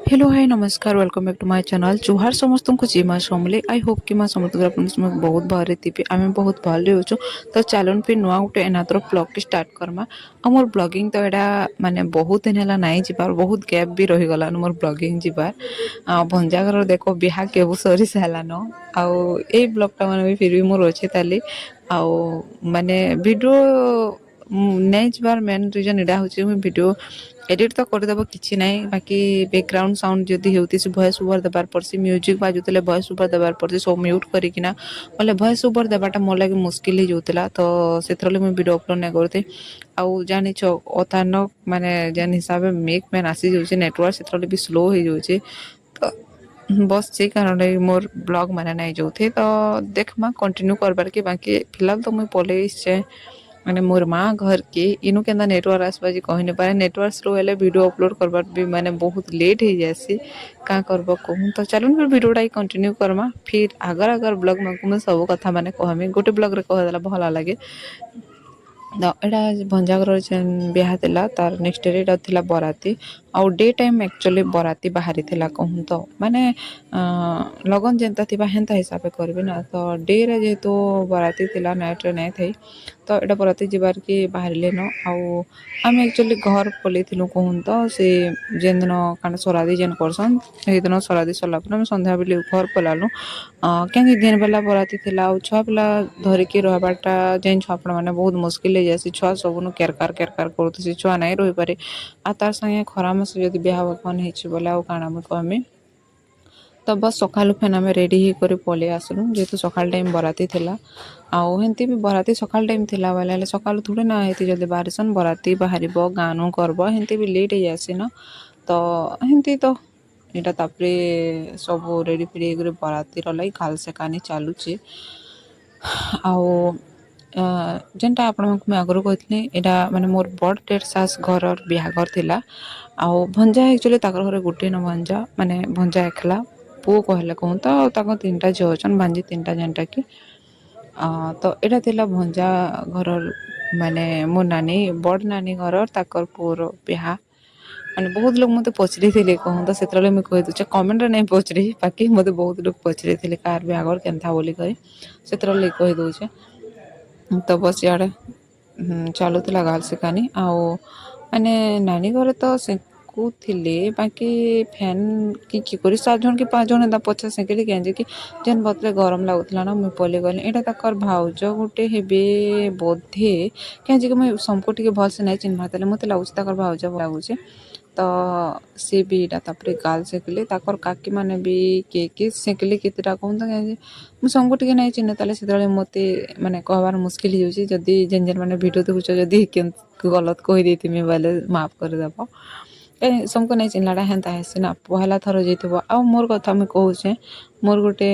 hello hi नमस्कार welcome back to my channel जुहार समस्त को जी माँ समले आई होप कि माँ समस्त बहुत भरे थी आम बहुत भले हो तो चलन फिर नुआ गोटे एनादर ब्लॉग की स्टार्ट करमा और मोर ब्लॉगिंग तो यहाँ माने बहुत दिन है नाई जीवार बहुत गैप भी रहीगलान मोर ब्लॉगिंग जीवार भंजा घर देख बिहा केबू सरी सारान आउ ये ब्लॉगटा मैंने भी फिर भी मोर अच्छे ताली आउ माने वीडियो नहीं जीवार मेन रिजन यहाँ हूँ वीडियो एडिट तो करदेव कि ना बाकी बैकग्राउंड साउंड जदि होती भॉइस ओवर देवार पड़सी म्यूजिक बाजुले भॉइस ओवर देवार पड़सी सब म्यूट करना बोले भॉइस ओवर देवाटा मोर लगे मुस्किल ही जाऊला तो से मुझे वीडियो अपलोड नहीं करते आउ जानी अचानक माने जेन हिसाब से मेक मैन आसी जाऊे नेटवर्क से भी स्लो हो जाऊे तो बस से कारण मोर ब्लॉग माने नहीं जाऊे तो देखमा कंटिन्यू करबार के बाकी फिलहाल तो मुझे पलैसे माने मोर माँ घर के इनु के नेटवर्क आसबा जी कही नहीं पारे नेटवर्क स्लो हेले वीडियो अपलोड करबार भी माने बहुत लेट हो जासी क्या करब कहूँ तो चलून फिर वीडियोटा कंटिन्यू करमा फिर आगर आगर ब्लॉग में मुझे सब कथा माने कहमी गोटे ब्लॉग रे कहदेला भल लगे तो यहाँ भंजागर बिहा तार नेक्स्ट डे था बराती आउ डे टाइम एक्चुअली बराती बाहरी थिला कहूँ तो माने लगन जेनता थी हेन्ता हिसाब से करें ना तो डे रे जेहेतु बराती थिला नाइट रे नहीं थी तो यहाँ बराती जीवार की बाहर न आउ आम एक्चुअली घर पलैलु कहूँ तो से जेन दिन कान सरादी जेन करसन से दिन सरादी सरला सन्ध्या बेले घर पलालु कहीं दिन बेला बराती थिला आउ छुआ पिला धरिकी रहबाटा जेन छुआपण मैंने बहुत मुस्किल हो जाए छुआ सबन केरकार करुँचे छुआ नहीं रही पारे आ तार संगे खरा मास जब बिहा बर्तमान होले आउ काଣା मुझे कहमी तो बस सकालू फेन आम रेडी होकर पलि आसलु जेहेतु सकाल टाइम बराती थिला आउ हेंती भी बराती सकाल टाइम थिला बेले सकालू थोड़े ना हेती जल्दी बाहरसन बराती बाहर गानु करब हेंती भी लेट हो जासी ना तो हेंती तो यहाँ तापरे सब रेडी फेडी होकर बरातीर लगी खाल से कानी चलुची आउ जेनटा आपण मुझे आगु कही यहाँ माने मोर बड़ डेढ़ सास घर बिहाघर थिला आउ भंजा एक्चुअली ताकर घरे गोटे न भंजा माने भंजा एकला पु कहले कहूँ तो तीन टा झील अच्छन भांजी तीन टा जेनटा कि तो यहाँ थिला भंजा घर माने मो नानी बड़ नानी घर ताकर पुअर बिहा माने बहुत लोग मत पचरी थे कहूँ तो से मुझे कही दूचे कमेंट नहीं पचरी बाकी मत बहुत लोग पचरी थे कार बिहाघर केन्था बोली कही से कही दूचे तो बस इे चलुला गाल सेकानी आउ माने नानी घर तो सेकुले बाकी फैन कि कर 7 जन कि 5 जन पचा सेकिले कहे कि जेन बतरे गरम लगुला ना मुझे पलि गली यहाँ तक भाउज गोटे हे बोधे कहे मुझे सबको टे भलसे नहीं चिन्हबार मत लगुच भाउज लगुचे तो सी भी यहाँ गाल सेकिले काकी मैंने भी किए सेकिले केतेटा कहूँ तो मुझे सबको टे नहीं चिन्ह ताले से मत माने कहबार मुस्किल हो जदि जेन जेन मैंने वीडियो देखुच जदि गलत कहीदे बोले माफ करदेव कहीं सबको नहीं चिन्हलाटा हेन्ता हेसी ना पहला थर जाइए आ मोर कथा मुझे कहूचे मोर गोटे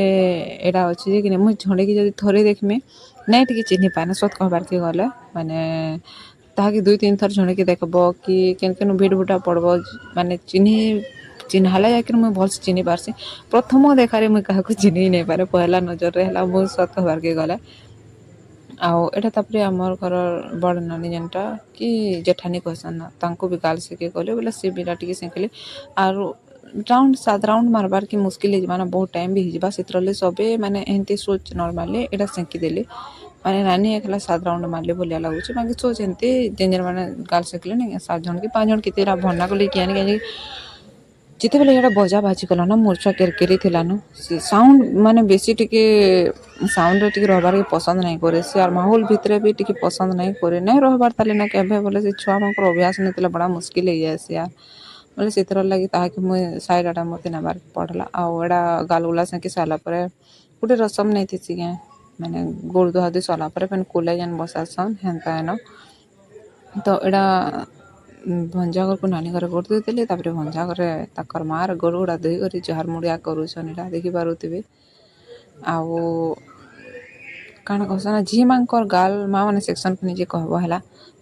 एटा अच्छे कि मुझे झड़े की जब थरे देखमी नहीं टे चिन्ह पाए सत कहबार के गले माने ताकि 2-3 थर झड़े देखब कि केन भिड भुटा पड़ब माने चिन्हाला जाकर मुझे भलसे चिन्ह पार्सी प्रथम देखार मुझे क्या चिन्ह नहीं पारे पहला नजर है मुझे सत कहबार के गले आउ एटा तापरे आमर घर बड़ नानी जेनटा कि जेठानी कहसन ना तांको भी गाल सेके गले बोले सी बिला टिके सेकिले आर राउंड 7 राउंड मारबार की मुस्किल हो बहुत टाइम भी होगा से सबे माने एमती सोच नॉर्मली एटा सेकी देले माने नानी एकला 7 राउंड मारले बोलिया लगुचे बाकी सोच एमती जेन जेन माने गाल सेकले नहीं 7 जन कि 5 जन कितेरा भरना को लेके आने जिते बेले यहाँ बजा बाजी कला ना मोर छुआ केरकेरी थिलान से साउंड माने बेसी टिके साउंड रे टिके रहबार के पसंद नहीं करे से और माहौल भितरे भी टिके पसंद नहीं करे नहीं रहबार ताले ना केभे बोले से छुआ मानकर अभ्यास नहीं थिला बड़ा मुश्किल हो जाए से यार बोले से लगी ताकि मुझे साइड आटा मत नबार पड़ला आउ एड़ा गालगुला सेकी सारा पर गोटे रसम नहीं थी क्या माने गोड़ दुहादी सरला पर फेन कोले जेन बसासन हेन्ता है तो एड़ा भंजा घर को नानी घर गोड़ देते भंजा घर तक मार गोड़ गुड़ा धोई कर जहार मुड़िया करूछन एटा देखी पारुथिबे आउ काना कहसन झी मांकर गाल माँ मैंने सेक्शन को निजे कहब है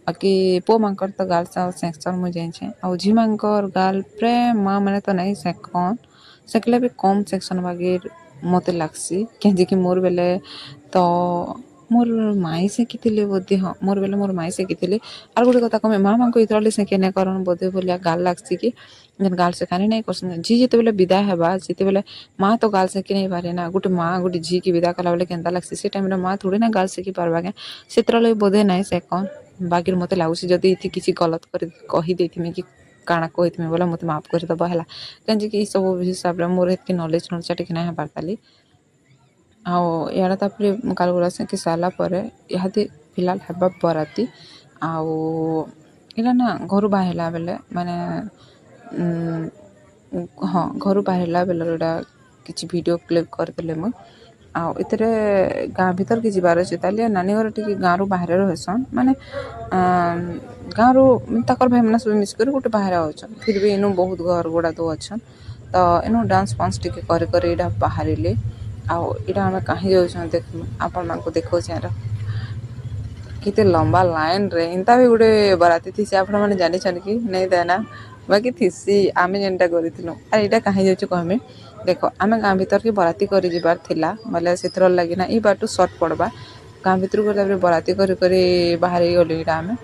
बाकी पो मांकर तो गाल सेक्शन मुझे जाइए आउ झी मांकर गाल प्राय माँ मैंने तो नहीं सेकन सेकले भी कम सेक्शन बागे मत लगसी कहीं कि मोर बेले तो मोर माई सेकिथिले बोधे हाँ मोर बेले मोर माई सेकिथिले आर गोटे कथा कमे माँ मानक इतरले सेके नाଇଁ करन बोधे बोलिया गाल लागसी कि जेन गाल सेकानी नाଇଁ करसन झी जेतेबेले विदा हेबा जेतेबेले माँ तो गाल सेकी नहीं पारे ना गोटे माँ गोटे झी की विदा कला बेले केनता लागसी से टाइम रे माँ थोड़ी ना गाल सेकी पारबा के सेतरले बोधे नाଇଁ सेकन बाकी मते लाଗୁसी जदी इथि किछि गलत कर कहि देथिमे कि काଣା कहिथिमे बोला मते माफ कर दबा हला कांजे कि सब हिसाब रे मोर हेतकी नॉलेज नोचा टिक ना हेबारताली ଆଉ ଇଆଡ଼େ ତାପରେ କାଲଗୁଡ଼ା ସେକି ସାରିଲା ପରେ ଇହାଦେ ଫିଲହାଲ ହେବା ବରାତି ଆଉ ଏଇଟା ନା ଘରୁ ବାହାରିଲା ବେଲେ ମାନେ ହଁ ଘରୁ ବାହାରିଲା ବେଲେ ଏଇଟା କିଛି ଭିଡ଼ିଓ କ୍ଲିପ୍ କରିଦେଲେ ମୁଇଁ ଆଉ ଏଥିରେ ଗାଁ ଭିତରକେ ଯିବାର ଅଛି ତାହେଲେ ନାନୀ ଘର ଟିକେ ଗାଁରୁ ବାହାରେ ରହେସନ୍ ମାନେ ଗାଁରୁ ତାଙ୍କର ଭାଇମାନେ ସବୁ ମିଶିକରି ଗୋଟେ ବାହାରେ ଅଛନ୍ ଫିର୍ ବି ଇନୁ ବହୁତ ଘର ଗୁଡ଼ା ତ ଅଛନ୍ ତ ଇନୁ ଡାନ୍ସ ଫାନ୍ସ ଟିକେ କରି କରି ଏଇଟା ବାହାରିଲେ ଆଉ ଏଇଟା ଆମେ କାହିଁ ଯାଉଛନ୍ ଦେଖୁ ଆପଣମାନଙ୍କୁ ଦେଖାଉଛେ ଏହାର କେତେ ଲମ୍ବା ଲାଇନ୍ରେ ଏନ୍ତା ବି ଗୋଟେ ବରାତି ଥିସି ଆପଣମାନେ ଜାଣିଛନ୍ କି ନାଇଁ ଦେନା ବାକି ଥିସି ଆମେ ଯେନ୍ଟା କରିଥିଲୁ ଆର୍ ଏଇଟା କାହିଁ ଯାଉଛୁ କହମି ଦେଖ ଆମେ ଗାଁ ଭିତରକେ ବରାତି କରି ଯିବାର ଥିଲା ବୋଲେ ସେଥିର ଲାଗିନା ଏଇ ବାଟୁ ସର୍ଟ ପଡ଼ବା ଗାଁ ଭିତରକୁ ତାପରେ ବରାତି କରି କରି ବାହାରି ଗଲୁ ଏଇଟା ଆମେ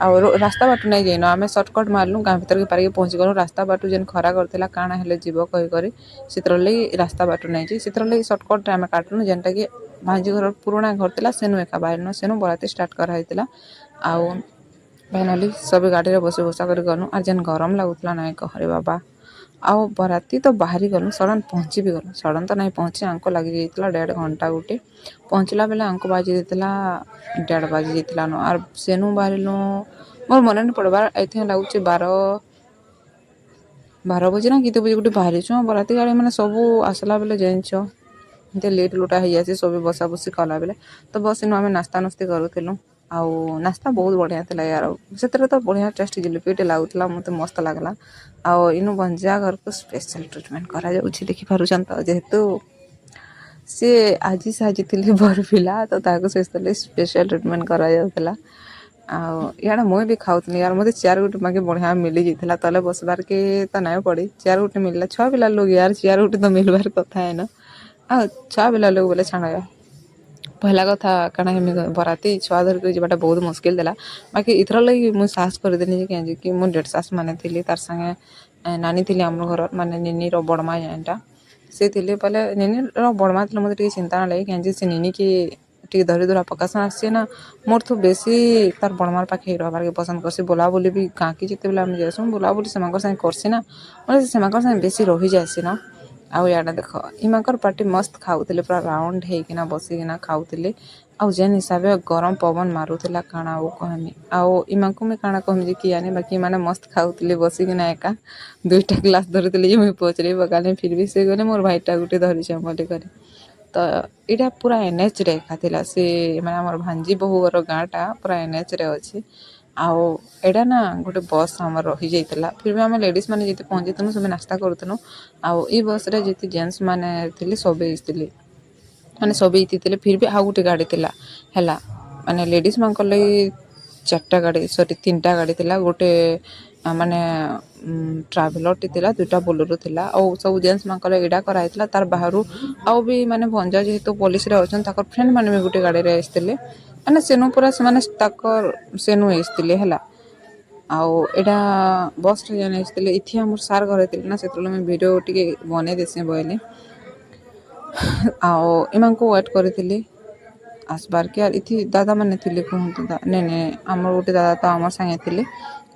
ଆଉ ରାସ୍ତା ବାଟୁ ନାଇଁ ଯାଇନ ଆମେ ସର୍ଟକଟ୍ ମାରଲୁ ଗାଁ ଭିତରକେ ପାରିକି ପହଞ୍ଚିଗଲୁ ରାସ୍ତା ବାଟୁ ଯେନ୍ ଖରା କରିଥିଲା କାଣା ହେଲେ ଯିବ କହିକରି ସେଥିର ଲାଗି ରାସ୍ତା ବାଟୁ ନାଇଁଛି ସେଥିର ଲାଗି ସର୍ଟକଟ୍ରେ ଆମେ କାଟଲୁ ଯେନ୍ଟାକି ଭାଞ୍ଜି ଘର ପୁରୁଣା ଘର ଥିଲା ସେନୁ ଏକା ବାହାରିନୁ ସେନୁ ବରାତି ଷ୍ଟାର୍ଟ କରାହେଇଥିଲା ଆଉ ଫାଇନାଲି ସବୁ ଗାଡ଼ିରେ ବସି ବସା କରି ଗଲୁ ଆର୍ ଯେନ୍ ଗରମ ଲାଗୁଥିଲା ନାଇଁ କହରେ ବାବା ଆଉ ବରାତି ତ ବାହାରି ଗଲୁ ସଡ଼ନ୍ ପହଞ୍ଚି ବି ଗଲୁ ସଡ଼ନ୍ ତ ନାଇଁ ପହଞ୍ଚି ଆଙ୍କୁ ଲାଗିଯାଇଥିଲା 1.5 ଘଣ୍ଟା ଗୋଟେ ପହଞ୍ଚିଲା ବେଲେ ଆଙ୍କୁ ବାଜି ଯାଇଥିଲା 1.5 ବାଜି ଯାଇଥିଲାନ ଆର୍ ସେନୁ ବାହାରିଲୁ ମୋର ମନେ ନାଇଁ ପଡ଼ବାର୍ ଏଇଥିଁ ଲାଗୁଛି 12 ବଜେ ନା କେତେ ବଜେ ଗୋଟେ ବାହାରିଛୁ ବରାତି ଗାଡ଼ି ମାନେ ସବୁ ଆସିଲା ବେଲେ ଜାଣିଛ ଏତେ ଲେଟ୍ ଲୁଟା ହେଇଯାସି ସବୁ ବସା ବସି କଲା ବେଲେ ତ ବସ୍ ଇନୁ ଆମେ ନାସ୍ତା ନୁସ୍ତି କରୁଥିଲୁ ଆଉ ନାସ୍ତା ବହୁତ ବଢ଼ିଆ ଥିଲା ୟାର ସେଥିରେ ତ ବଢ଼ିଆ ଟେଷ୍ଟ ଜିଲିପିଟେ ଲାଗୁଥିଲା ମୋତେ ମସ୍ତ ଲାଗିଲା ଆଉ ଇନୁ ଭଞ୍ଜା ଘରକୁ ସ୍ପେଶାଲ ଟ୍ରିଟମେଣ୍ଟ କରାଯାଉଛି ଦେଖିପାରୁଛନ୍ ତ ଯେହେତୁ ସିଏ ଆଜି ସାଜିଥିଲେ ବର ପିଲା ତ ତାକୁ ସେଥିଲାଗି ସ୍ପେଶାଲ ଟ୍ରିଟମେଣ୍ଟ କରାଯାଉଥିଲା ଆଉ ଇଆଡ଼େ ମୁଇଁ ବି ଖାଉଥିଲି ୟାର ମୋତେ ଚେୟାର ଗୋଟେ ବାକି ବଢ଼ିଆ ମିଲିଯାଇଥିଲା ତଲେ ବସବାର୍ କେ ତ ନାଇଁ ପଡ଼ି ଚେୟାର ଗୋଟେ ମିଳିଲା ଛୁଆ ପିଲା ଲୋକ ୟାର ଚେୟାର ଗୋଟେ ତ ମିଲବାର କଥା ଏନ ଆଉ ଛୁଆ ପିଲା ଲୋକ ବୋଲେ ଛାଣ ପହଲା କଥା କାଣା ହେମି ବରାତି ଛୁଆ ଧରିକରି ଯିବାଟା ବହୁତ ମୁସ୍କିଲ ଥିଲା ବାକି ଇଥର ଲାଗି ମୁଇଁ ସାହସ କରିଦେନି ଯେ କେଁ କି ମୁଁ ଦେଢ଼ ଶାଶୁ ମାନେ ଥିଲି ତାର ସାଙ୍ଗେ ନାନୀ ଥିଲି ଆମର ଘର ମାନେ ନିନିର ବଡ଼ମା ଯେନ୍ଟା ସେ ଥିଲେ ବୋଲେ ନିନିର ବଡ଼ମା ଥିଲେ ମୋତେ ଟିକେ ଚିନ୍ତା ନାଇଁ ଲାଗି କେଁ ସେ ନିନିକି ଟିକେ ଧରି ଧରା ପକାସନ୍ ଆସଛି ନା ମୋରଠୁ ବେଶୀ ତାର ବଡ଼ମାର ପାଖେ ରହବାର୍କେ ପସନ୍ଦ କରସି ବୁଲାବୁଲି ବି ଗାଁକି ଯେତେବେଲେ ଆମେ ଯାଏସୁଁ ବୁଲାବୁଲି ସେମାନଙ୍କର ସାଙ୍ଗେ କରସି ନା ମାନେ ସେମାନଙ୍କର ସାଙ୍ଗେ ବେଶୀ ରହିଯାଏସି ନା ଆଉ ଇଆଡ଼େ ଦେଖ ଇମାନଙ୍କର ପାର୍ଟି ମସ୍ତ ଖାଉଥିଲେ ପୁରା ରାଉଣ୍ଡ ହେଇକିନା ବସିକିନା ଖାଉଥିଲେ ଆଉ ଯେନ୍ ହିସାବେ ଗରମ ପବନ ମାରୁଥିଲା କାଣା ଆଉ କହମି ଆଉ ଇମାନଙ୍କୁ ମୁଇଁ କାଣା କହମି ଯେ କିଆନି ବାକି ଏମାନେ ମସ୍ତ ଖାଉଥିଲେ ବସିକିନା ଏକା 2ଟା ଗ୍ଲାସ୍ ଧରିଥିଲେ ଯେ ମୁଇଁ ପଚାରି ପକାଲି ଫିର୍ ବି ସେ ଗଲେ ମୋର ଭାଇଟା ଗୋଟେ ଧରିଛେ ବୋଲି କରି ତ ଏଇଟା ପୁରା ଏନ୍ଏଚ୍ରେ ଏକା ଥିଲା ସେ ମାନେ ଆମର ଭାଞ୍ଜି ବୋହୁର ଗାଁଟା ପୁରା ଏନ୍ଏଚ୍ରେ ଅଛି ଆଉ ଏଇଟା ନା ଗୋଟେ ବସ୍ ଆମର ରହିଯାଇଥିଲା ଫିର୍ ବି ଆମେ ଲେଡ଼ିଜ୍ ମାନେ ଯେତେ ପହଞ୍ଚିଥିଲୁ ସବୁ ନାସ୍ତା କରୁଥିଲୁ ଆଉ ଏଇ ବସ୍ରେ ଯେତେ ଜେଣ୍ଟସ୍ ମାନେ ଥିଲେ ସବେ ଥିଲେ ମାନେ ସବେ ଥିଲେ ଫିର୍ ବି ଆଉ ଗୋଟେ ଗାଡ଼ି ଥିଲା ହେଲା ମାନେ ଲେଡ଼ିଜ୍ମାନଙ୍କର ଲାଗି 4ଟା ଗାଡ଼ି ସରି 3ଟା ଗାଡ଼ି ଥିଲା ଗୋଟେ ମାନେ ଟ୍ରାଭେଲରଟି ଥିଲା 2ଟା ବୋଲେରୋ ଥିଲା ଆଉ ସବୁ ଜେଣ୍ଟସ୍ମାନଙ୍କର ଏଇଟା କରାହେଇଥିଲା ତାର ବାହାରୁ ଆଉ ବି ମାନେ ଭଞ୍ଜା ଯେହେତୁ ପୋଲିସରେ ଅଛନ୍ତି ତାଙ୍କର ଫ୍ରେଣ୍ଡ ମାନେ ବି ଗୋଟେ ଗାଡ଼ିରେ ଆସିଥିଲେ ମାନେ ସେନୁ ପୁରା ସେମାନେ ତାଙ୍କର ସେନୁ ଆସିଥିଲେ ହେଲା ଆଉ ଏଇଟା ବସ୍ରେ ଯେନ୍ ଆସିଥିଲେ ଏଠି ଆମର ସାର୍ ଘରେ ଥିଲେ ନା ସେତେବେଳେ ମୁଇଁ ଭିଡ଼ିଓ ଟିକେ ବନେଇ ଦେସିଁ ବୋଇଲି ଆଉ ଏମାନଙ୍କୁ ୱେଟ୍ କରିଥିଲି ଆସବାର୍କେ ଆର୍ ଏଠି ଦାଦାମାନେ ଥିଲେ କୁହନ୍ତୁ ନାଇଁ ଆମର ଗୋଟେ ଦାଦା ତ ଆମର ସାଙ୍ଗେ ଥିଲେ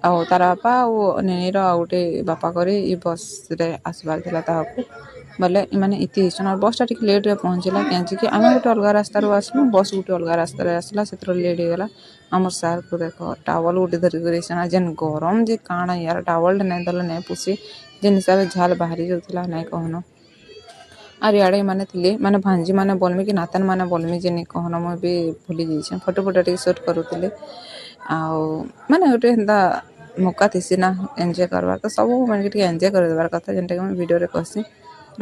ଆଉ ତାର ବାପା ଆଉ ନେନିର ଆଉ ଗୋଟେ ବାପା କରି ଏ ବସ୍ରେ ଆସିବାର ଥିଲା ତାହାକୁ ବୋଲେ ଏମାନେ ଏତେ ହେଇଛନ୍ ଆଉ ବସ୍ଟା ଟିକେ ଲେଟ୍ରେ ପହଞ୍ଚିଲା କେଁଜିକି ଆମେ ଗୋଟେ ଅଲଗା ରାସ୍ତାରୁ ଆସିଲୁ ବସ୍ ଗୋଟେ ଅଲଗା ରାସ୍ତାରେ ଆସିଲା ସେଥିରେ ଲେଟ୍ ହେଇଗଲା ଆମର ସାର୍କୁ ଦେଖ ଟାୱଲ୍ ଗୋଟେ ଧରିକରି ଆସିଛନ୍ ଯେନ୍ ଗରମ ଯେ କାଣା ୟାର ଟାୱଲ୍ଟେ ନାଇଁ ଦେଲେ ନାଇଁ ପୁଷି ଯେନ୍ ହିସାବରେ ଝାଲ ବାହାରି ଯାଉଥିଲା ନାଇଁ କହନ ଆର୍ ଇଆଡ଼େ ଏମାନେ ଥିଲେ ମାନେ ଭାଞ୍ଜି ମାନେ ବଲମି କି ନାତନ ମାନେ ବଲମି ଯେ ନି କହନ ମୁଁ ବି ଭୁଲି ଯାଇଛେ ଫଟୋ ଟିକେ ସୁଟ୍ କରୁଥିଲେ ଆଉ ମାନେ ଗୋଟେ ହେନ୍ତା ମୌକା ଥିସି ନା ଏନ୍ଜୟ କରବାର ତ ସବୁ ମାନେ ଟିକେ ଏନ୍ଜୟ କରିଦେବାର କଥା ଯେନ୍ଟାକି ମୁଁ ଭିଡ଼ିଓରେ କହିସି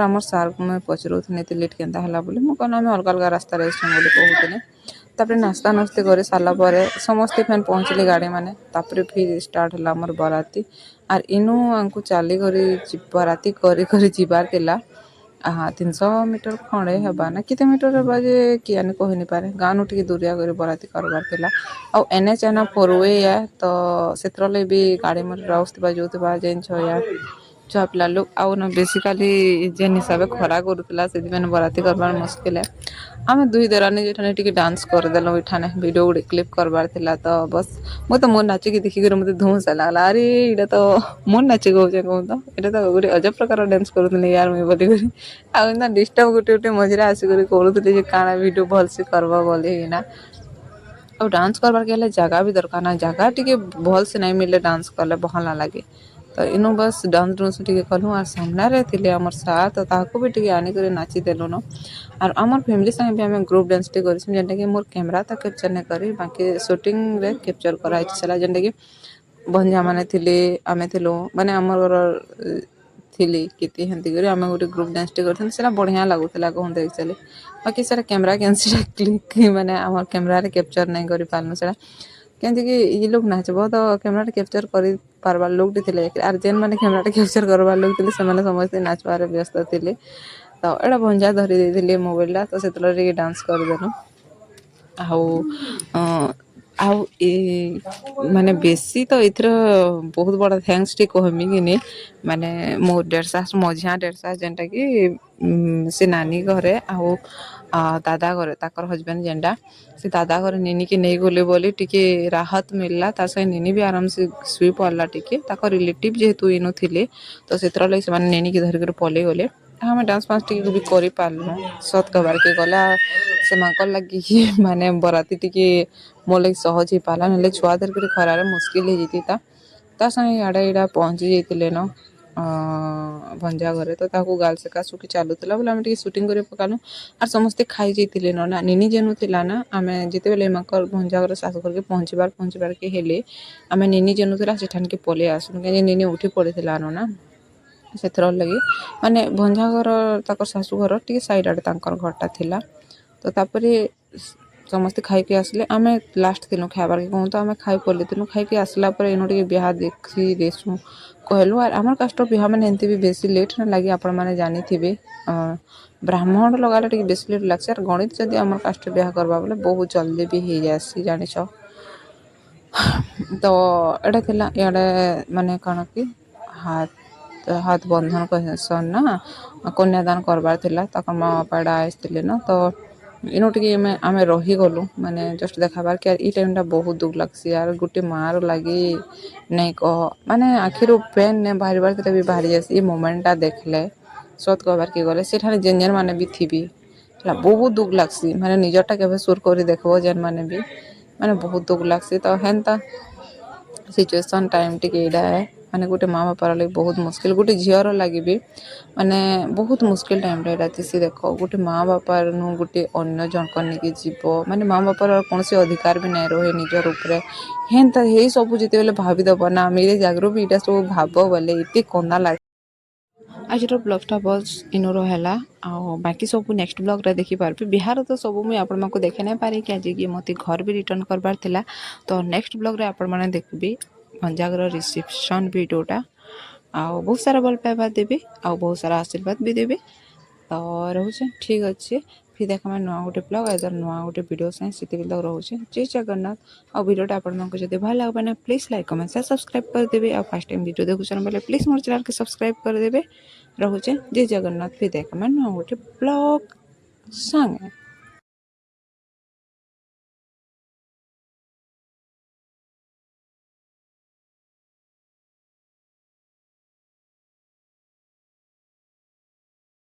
ଆମର ସାର୍କୁ ମୁଇଁ ପଚରଉଥିନି ଏତେ ଲେଟ୍ କେନ୍ତା ହେଲା ବୋଲି ମୁଁ କହିଲି ଆମେ ଅଲଗା ଅଲଗା ରାସ୍ତାରେ ଆସିଛୁଁ ବୋଲି କହୁଥିଲି ତାପରେ ନାସ୍ତା ନୁସ୍ତି କରି ସାରିଲା ପରେ ସମସ୍ତେ ଫେନ୍ ପହଞ୍ଚିଲେ ଗାଡ଼ିମାନେ ତାପରେ ଫିର୍ ଷ୍ଟାର୍ଟ ହେଲା ଆମର ବରାତି ଆର୍ ଇନୁ ଆଙ୍କୁ ଚାଲିକରି ବରାତି କରି କରି ଯିବାର ଥିଲା हाँ 300 मीटर खंडे हेबा ना केते मीटर हेबा जे कियानी कहि नि पारे गाँव ଟିକେ दूरिया କରି ବରାତି କରବାର ଥିଲା ଆଉ NH ଏନା ଫୋରୱେ या ତ ସେଥିର ଲାଗି ବି ଗାଡ଼ି ମଟର ଆଉଥିବା ଯାଉଥିବା ଜାଣିଛ ୟା ଛୁଆ ପିଲା ଲୋକ ଆଉ ନା ବେସିକାଲି ଯେନ୍ ହିସାବେ ଖରା କରୁଥିଲା ସେଥିପାଇଁ ବରାତି କରବାର ମୁସ୍କିଲ ଆମେ ଦୁଇ ଦେରାନି ଯେଠାନେ ଟିକେ ଡାନ୍ସ କରିଦେଲୁ ଏଠାନେ ଭିଡ଼ିଓ ଗୋଟେ କ୍ଲିପ୍ କରବାର ଥିଲା ତ ବସ୍ ମୁଁ ତ ମୋ ନାଚିକି ଦେଖିକରି ମୋତେ ଧୂମସ ଲାଗଲା ଆରେ ଏଇଟା ତ ମୋ ନାଚି କହୁଛେ କହୁନ ତ ଏଇଟା ତ ଗୋଟେ ଅଜବ ପ୍ରକାର ଡ୍ୟାନ୍ସ କରୁଥିଲି ୟାର ମୁଇଁ ବୋଲିକରି ଆଉ ଏନ୍ତା ଡିଷ୍ଟର୍ବ ଗୋଟେ ଗୋଟେ ମଝିରେ ଆସିକରି କରୁଥିଲି ଯେ କାଣା ଭିଡ଼ିଓ ଭଲସେ କରବ ବୋଲି ହେଇକିନା ଆଉ ଡାନ୍ସ କରବାର୍କେ ହେଲେ ଜାଗା ବି ଦରକାର ନା ଜାଗା ଟିକେ ଭଲସେ ନାଇଁ ମିଳିଲେ ଡାନ୍ସ କଲେ ଭଲ ନା ଲାଗେ ତ ଇନୁ ବସ୍ ଡାନ୍ସ ଡୁନ୍ସ ଟିକେ କଲୁ ଆର୍ ସାମ୍ନାରେ ଥିଲେ ଆମର ସାର୍ ତ ତାହାକୁ ବି ଟିକେ ଆନିକରି ନାଚି ଦେଲୁନ ଆର୍ ଆମର ଫ୍ୟାମିଲି ସାଙ୍ଗେ ବି ଆମେ ଗ୍ରୁପ୍ ଡ୍ୟାନ୍ସ ଟେ କରିଛୁ ଯେନ୍ଟାକି ମୋର କ୍ୟାମେରା ତ କ୍ୟାପଚର୍ ନାଇଁ କରି ବାକି ସୁଟିଂରେ କ୍ୟାପଚର୍ କରାହେଇଛି ସେଟା ଯେନ୍ଟାକି ବନ୍ଧୁଆ ମାନେ ଥିଲେ ଆମେ ଥିଲୁ ମାନେ ଆମର ଥିଲି କେତେ ହେନ୍ତି କରି ଆମେ ଗୋଟେ ଗ୍ରୁପ୍ ଡ୍ୟାନ୍ସ ଟେ କରିଥିଲୁ ସେଟା ବଢ଼ିଆ ଲାଗୁଥିଲା କହନ୍ତୁ ଆକ୍ଚୁଆଲି ବାକି ସେଟା କ୍ୟାମେରା କେନ୍ସିଟା କ୍ଲିକ୍ ମାନେ ଆମର କ୍ୟାମେରାରେ କ୍ୟାପଚର୍ ନାଇଁ କରିପାରିଲୁ ସେଟା କେମିତିକି ଇ ଲୋକ ନାଚବ ତ କ୍ୟାମେରାଟେ କ୍ୟାପଚର୍ କରିପାରବାର ଲୋକଟେ ଥିଲେ ଆର୍ ଯେନ୍ ମାନେ କ୍ୟାମେରାଟେ କ୍ୟାପଚର୍ କରବାର ଲୋକ ଥିଲେ ସେମାନେ ସମସ୍ତେ ନାଚବାରେ ବ୍ୟସ୍ତ ଥିଲେ ତ ଏଇଟା ଭଞ୍ଜା ଧରି ଦେଇଥିଲି ମୋବାଇଲଟା ତ ସେତେବେଳେ ଟିକେ ଡାନ୍ସ କରିଦେଲୁ ଆଉ ଆଉ ଏ ମାନେ ବେଶୀ ତ ଏଥିର ବହୁତ ବଡ଼ ଥ୍ୟାଙ୍କସ ଟି କହିମି କିନି ମାନେ ମୋ ଦେଢ଼ଶାଶ ମଝିଆ ଦେଢ଼ଶାଶ ଯେନ୍ଟାକି ସେ ନାନୀ ଘରେ ଆଉ ଦାଦା ଘରେ ତାଙ୍କର ହଜବେଣ୍ଡ ଯେନ୍ଟା ସେ ଦାଦା ଘରେ ନିନିକି ନେଇଗଲେ ବୋଲି ଟିକେ ରାହତ ମିଳିଲା ତାର ସାଙ୍ଗେ ନିନି ବି ଆରାମସେ ଶୋଇ ପଡ଼ିଲା ଟିକେ ତାଙ୍କ ରିଲେଟିଭ ଯେହେତୁ ଇନୁ ଥିଲେ ତ ସେଥିର ଲାଗି ସେମାନେ ନେନିକି ଧରିକରି ପଲେଇ ଗଲେ ଆମେ ଡାନ୍ସ ଫାନ୍ସ ଟିକେ ବି କରିପାରିଲୁନ ସତ କବାରକେ ଗଲା ସେମାନଙ୍କର ଲାଗି ମାନେ ବରାତି ଟିକେ ମୋ ଲାଗି ସହଜ ହେଇପାରିଲା ନହେଲେ ଛୁଆ ଧରିକରି ଖରାରେ ମୁସ୍କିଲ ହେଇଯାଇଥିତା ତା ସାଙ୍ଗେ ଇଆଡ଼େ ଇଟା ପହଞ୍ଚି ଯାଇଥିଲେ ନ ଭଞ୍ଜା ଘରେ ତ ତାକୁ ଗାଲ ସେକା ଶୁକି ଚାଲୁଥିଲା ବୋଲେ ଆମେ ଟିକେ ସୁଟିଂ କରି ପକାଲୁ ଆର୍ ସମସ୍ତେ ଖାଇ ଯାଇଥିଲେ ନା ନିନି ଯେନୁ ଥିଲା ନା ଆମେ ଯେତେବେଲେ ଏମାନଙ୍କର ଭଞ୍ଜା ଘର ଶାଶୁ ଘରକେ ପହଞ୍ଚିବାରକେ ହେଲେ ଆମେ ନିନି ଯେନୁ ଥିଲା ସେଠାନକେ ପଲେଇ ଆସିଲୁ କାହିଁକି ନିନି ଉଠି ପଡ଼ିଥିଲା ନା ସେଥିର ଲାଗି ମାନେ ଭଞ୍ଜା ଘର ତାଙ୍କର ଶାଶୁଘର ଟିକେ ସାଇଡ଼ ଆଡ଼େ ତାଙ୍କର ଘରଟା ଥିଲା ତ ତାପରେ ସମସ୍ତେ ଖାଇକି ଆସିଲେ ଆମେ ଲାଷ୍ଟ ଦିନ ଖାଇବାର୍କେ କହନ୍ତୁ ଆମେ ଖାଇ ପଲେଇଥିଲୁ ଖାଇକି ଆସିଲା ପରେ ଏନୁ ଟିକେ ବିହା ଦେଖି ଦେସୁଁ କହିଲୁ ଆର୍ ଆମର କାଷ୍ଟର ବିହା ମାନେ ଏମିତି ବି ବେଶୀ ଲେଟ୍ ନା ଲାଗି ଆପଣମାନେ ଜାଣିଥିବେ ବ୍ରାହ୍ମଣ ଲଗାଲେ ଟିକେ ବେଶୀ ଲେଟ୍ ଲାଗ୍ସି ଆର୍ ଗଣିତ ଯଦି ଆମର କାଷ୍ଟରେ ବିହା କରବା ବୋଲେ ବହୁତ ଜଲ୍ଦି ବି ହେଇଯାଏସି ଜାଣିଛ ତ ଏଇଟା ଥିଲା ଇଆଡ଼େ ମାନେ କ'ଣ କି ହାତ ବନ୍ଧନ କହିସନ୍ ନା କନ୍ୟାଦାନ କରବାର ଥିଲା ତାଙ୍କ ମା ବାପା ଏଇଟା ଆସିଥିଲେ ନା ତ ଇନୁ ଟିକେ ଆମେ ରହିଗଲୁ ମାନେ ଜଷ୍ଟ ଦେଖାବାର କି ଏଇ ଟାଇମ୍ଟା ବହୁତ ଦୁଃଖ ଲାଗ୍ସି ଆର୍ ଗୋଟେ ମାଆର ଲାଗି ନାଇଁ କହ ମାନେ ଆଖିରୁ ପେନ୍ ନାଇଁ ବାହାରିବାର ଥିଲେ ବି ବାହାରି ଯାସି ଏ ମୋମେଣ୍ଟଟା ଦେଖିଲେ ସତ କହିବାର୍କେ ଗଲେ ସେଠାରେ ଯେନ୍ ଯେନ୍ ମାନେ ବି ଥିବି ହେଲା ବହୁତ ଦୁଃଖ ଲାଗ୍ସି ମାନେ ନିଜରଟା କେବେ ସୁର କରି ଦେଖିବ ଯେନ୍ ମାନେ ବି ମାନେ ବହୁତ ଦୁଃଖ ଲାଗ୍ସି ତ ହେନ୍ତା ସିଚୁଏସନ୍ ଟାଇମ୍ ଟିକେ ଏଇଟା ମାନେ ଗୋଟେ ମା ବାପାର ଲାଗି ବହୁତ ମୁସ୍କିଲ ଗୋଟେ ଝିଅର ଲାଗି ବି ମାନେ ବହୁତ ମୁସ୍କିଲ ଟାଇମ୍ଟା ଏଇଟା ଥିସି ଦେଖ ଗୋଟେ ମା ବାପାରନୁ ଗୋଟେ ଅନ୍ୟ ଜଣଙ୍କ ନେଇକି ଯିବ ମାନେ ମା ବାପାର କୌଣସି ଅଧିକାର ବି ନାଇଁ ରହେ ନିଜର ଉପରେ ହେନ୍ତା ହେଇ ସବୁ ଯେତେବେଲେ ଭାବିଦବ ନା ଆମେ ଜାଗରୁ ବି ଏଇଟା ସବୁ ଭାବ ବୋଲେ ଏତେ କନ୍ଦା ଲାଗେ ଆଜିର ବ୍ଲଗ୍ଟା ବସ୍ ଇନୁର ହେଲା ଆଉ ବାକି ସବୁ ନେକ୍ସଟ ବ୍ଲଗ୍ରେ ଦେଖିପାରିବେ ବିହାର ତ ସବୁ ମୁଇଁ ଆପଣମାନଙ୍କୁ ଦେଖାଇ ନାଇଁ ପାରି କି ଆଜିକି ମୋତେ ଘର ବି ରିଟର୍ଣ୍ଣ କରବାର ଥିଲା ତ ନେକ୍ସଟ ବ୍ଲଗ୍ରେ ଆପଣମାନେ ଦେଖିବେ ଭଞ୍ଜାଗର ରିସେପସନ୍ ଭିଡ଼ିଓଟା ଆଉ ବହୁତ ସାରା ଭଲ ପାଇବା ଦେବେ ଆଉ ବହୁତ ସାରା ଆଶୀର୍ବାଦ ବି ଦେବେ ତ ରହୁଛେ ଠିକ୍ ଅଛି ଫିର୍ ଦେଖାମେ ନୂଆ ଗୋଟେ ବ୍ଲଗ୍ ଆଇଦର ନୂଆ ଗୋଟେ ଭିଡ଼ିଓ ସାଙ୍ଗେ ସେତିକି ବ୍ଲଗ୍ ରହୁଛେ ଜୟ ଜଗନ୍ନାଥ ଆଉ ଭିଡ଼ିଓଟା ଆପଣମାନଙ୍କୁ ଯଦି ଭଲ ଲାଗେ ନା please like comment share subscribe କରିଦେବେ ଆଉ ଫାର୍ଷ୍ଟ ଟାଇମ୍ ଭିଡ଼ିଓ ଦେଖୁଛନ୍ ବୋଲେ ପ୍ଲିଜ୍ ମୋର ଚ୍ୟାନେଲକୁ ସବସ୍କ୍ରାଇବ୍ କରିଦେବେ ରହୁଛେ ଜୟ ଜଗନ୍ନାଥ ଫିର୍ ଦେଖାମେ ନୂଆ ଗୋଟେ ବ୍ଲଗ୍ ସାଙ୍ଗେ